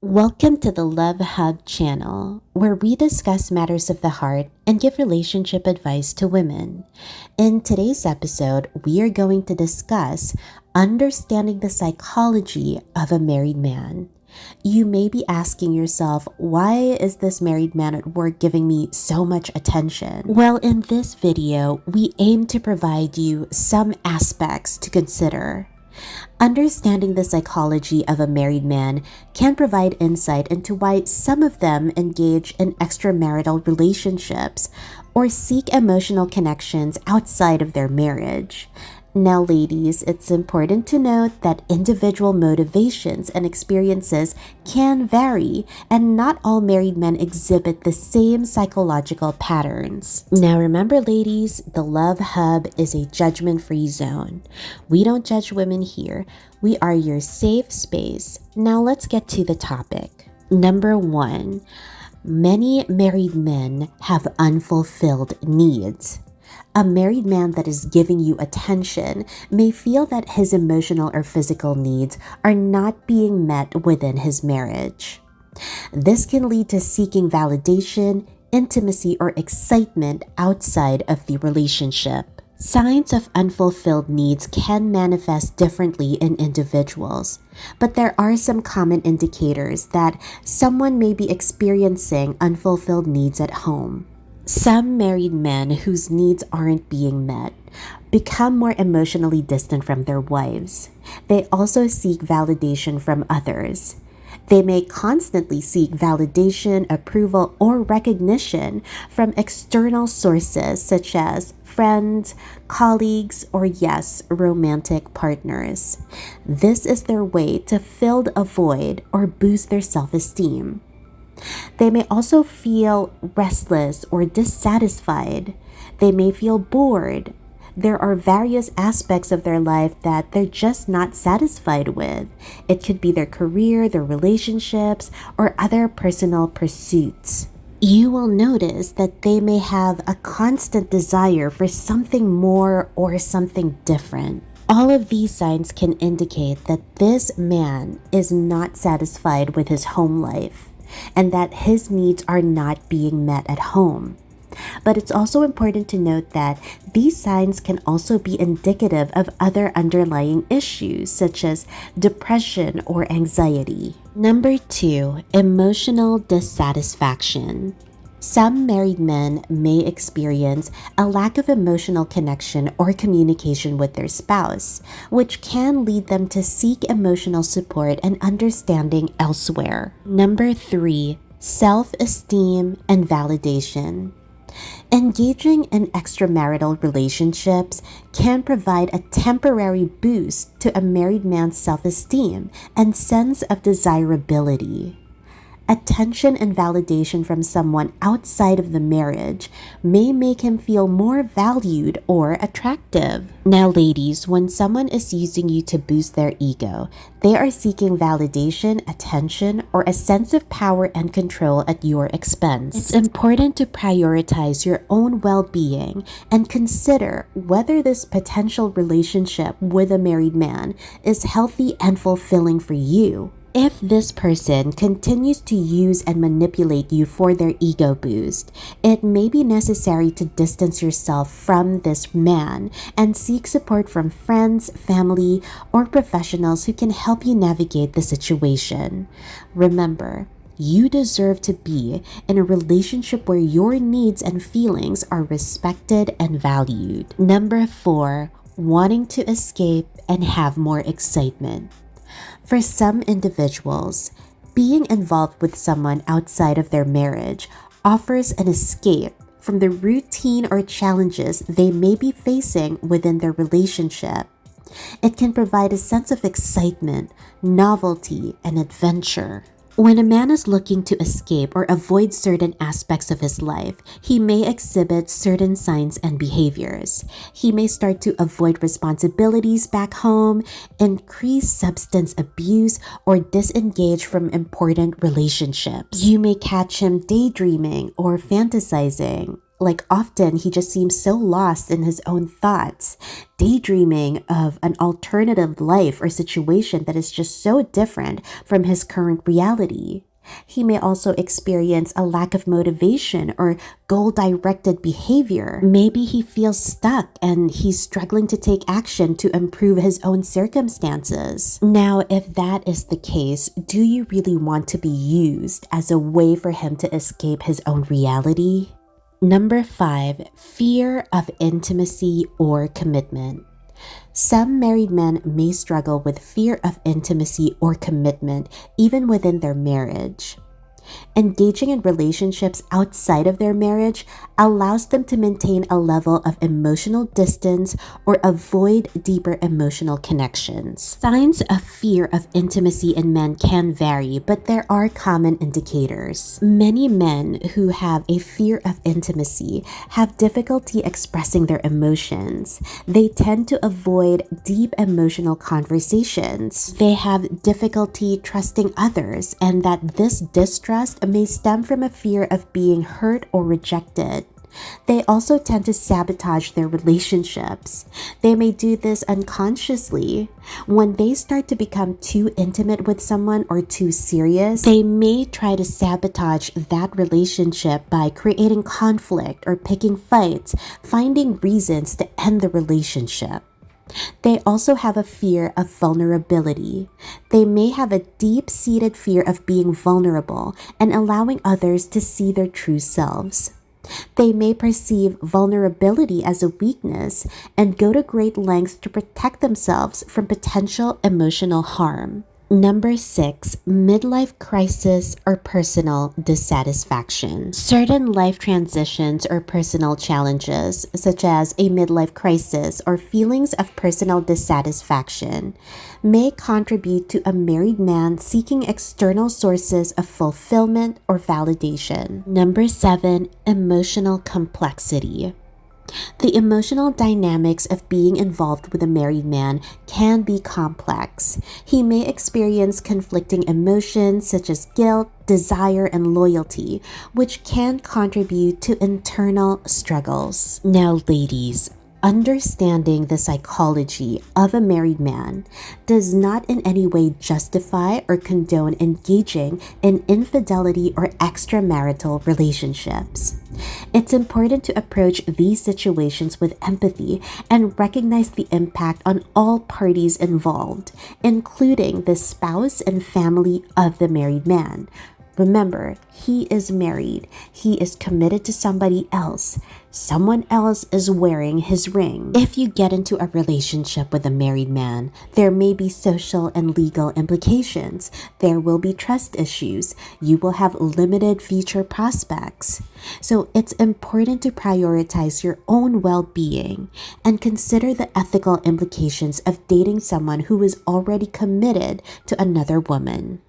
Welcome to the Love Hub channel, where we discuss matters of the heart and give relationship advice to women. In today's episode, we are going to discuss understanding the psychology of a married man. You may be asking yourself, why is this married man at work giving me so much attention? Well, in this video, we aim to provide you some aspects to consider. Understanding the psychology of a married man can provide insight into why some of them engage in extramarital relationships or seek emotional connections outside of their marriage. Now, ladies, it's important to note that individual motivations and experiences can vary, and not all married men exhibit the same psychological patterns. Now, remember, ladies, the Love Hub is a judgment-free zone. We don't judge women here. We are your safe space. Now, let's get to the topic. Number 1, many married men have unfulfilled needs. A married man that is giving you attention may feel that his emotional or physical needs are not being met within his marriage. This can lead to seeking validation, intimacy, or excitement outside of the relationship. Signs of unfulfilled needs can manifest differently in individuals, but there are some common indicators that someone may be experiencing unfulfilled needs at home. Some married men whose needs aren't being met become more emotionally distant from their wives. They also seek validation from others. They may constantly seek validation, approval, or recognition from external sources such as friends, colleagues, or yes, romantic partners. This is their way to fill a void or boost their self-esteem. They may also feel restless or dissatisfied. They may feel bored. There are various aspects of their life that they're just not satisfied with. It could be their career, their relationships, or other personal pursuits. You will notice that they may have a constant desire for something more or something different. All of these signs can indicate that this man is not satisfied with his home life, and that his needs are not being met at home. But it's also important to note that these signs can also be indicative of other underlying issues such as depression or anxiety. Number 2, emotional dissatisfaction. Some married men may experience a lack of emotional connection or communication with their spouse, which can lead them to seek emotional support and understanding elsewhere. Number 3, self-esteem and validation. Engaging in extramarital relationships can provide a temporary boost to a married man's self-esteem and sense of desirability. Attention and validation from someone outside of the marriage may make him feel more valued or attractive. Now, ladies, when someone is using you to boost their ego, they are seeking validation, attention, or a sense of power and control at your expense. It's important to prioritize your own well-being and consider whether this potential relationship with a married man is healthy and fulfilling for you. If this person continues to use and manipulate you for their ego boost, it may be necessary to distance yourself from this man and seek support from friends, family, or professionals who can help you navigate the situation. Remember, you deserve to be in a relationship where your needs and feelings are respected and valued. Number 4, wanting to escape and have more excitement. For some individuals, being involved with someone outside of their marriage offers an escape from the routine or challenges they may be facing within their relationship. It can provide a sense of excitement, novelty, and adventure. When a man is looking to escape or avoid certain aspects of his life, he may exhibit certain signs and behaviors. He may start to avoid responsibilities back home, increase substance abuse, or disengage from important relationships. You may catch him daydreaming or fantasizing, Like often, he just seems so lost in his own thoughts, daydreaming of an alternative life or situation that is just so different from his current reality. He may also experience a lack of motivation or goal-directed behavior. Maybe he feels stuck and he's struggling to take action to improve his own circumstances. Now, if that is the case, do you really want to be used as a way for him to escape his own reality? Number 5, fear of intimacy or commitment. Some married men may struggle with fear of intimacy or commitment even within their marriage. Engaging in relationships outside of their marriage allows them to maintain a level of emotional distance or avoid deeper emotional connections. Signs of fear of intimacy in men can vary, but there are common indicators. Many men who have a fear of intimacy have difficulty expressing their emotions. They tend to avoid deep emotional conversations. They have difficulty trusting others, and that this distrust may stem from a fear of being hurt or rejected. They also tend to sabotage their relationships. They may do this unconsciously. When they start to become too intimate with someone or too serious, they may try to sabotage that relationship by creating conflict or picking fights, finding reasons to end the relationship. They also have a fear of vulnerability. They may have a deep-seated fear of being vulnerable and allowing others to see their true selves. They may perceive vulnerability as a weakness and go to great lengths to protect themselves from potential emotional harm. Number 6, midlife crisis or personal dissatisfaction. Certain life transitions or personal challenges, such as a midlife crisis or feelings of personal dissatisfaction, may contribute to a married man seeking external sources of fulfillment or validation. Number 7, emotional complexity. The emotional dynamics of being involved with a married man can be complex. He may experience conflicting emotions such as guilt, desire, and loyalty, which can contribute to internal struggles. Now, ladies, understanding the psychology of a married man does not in any way justify or condone engaging in infidelity or extramarital relationships. It's important to approach these situations with empathy and recognize the impact on all parties involved, including the spouse and family of the married man. Remember, he is married. He is committed to somebody else. Someone else is wearing his ring. If you get into a relationship with a married man, there may be social and legal implications. There will be trust issues. You will have limited future prospects. So it's important to prioritize your own well-being and consider the ethical implications of dating someone who is already committed to another woman.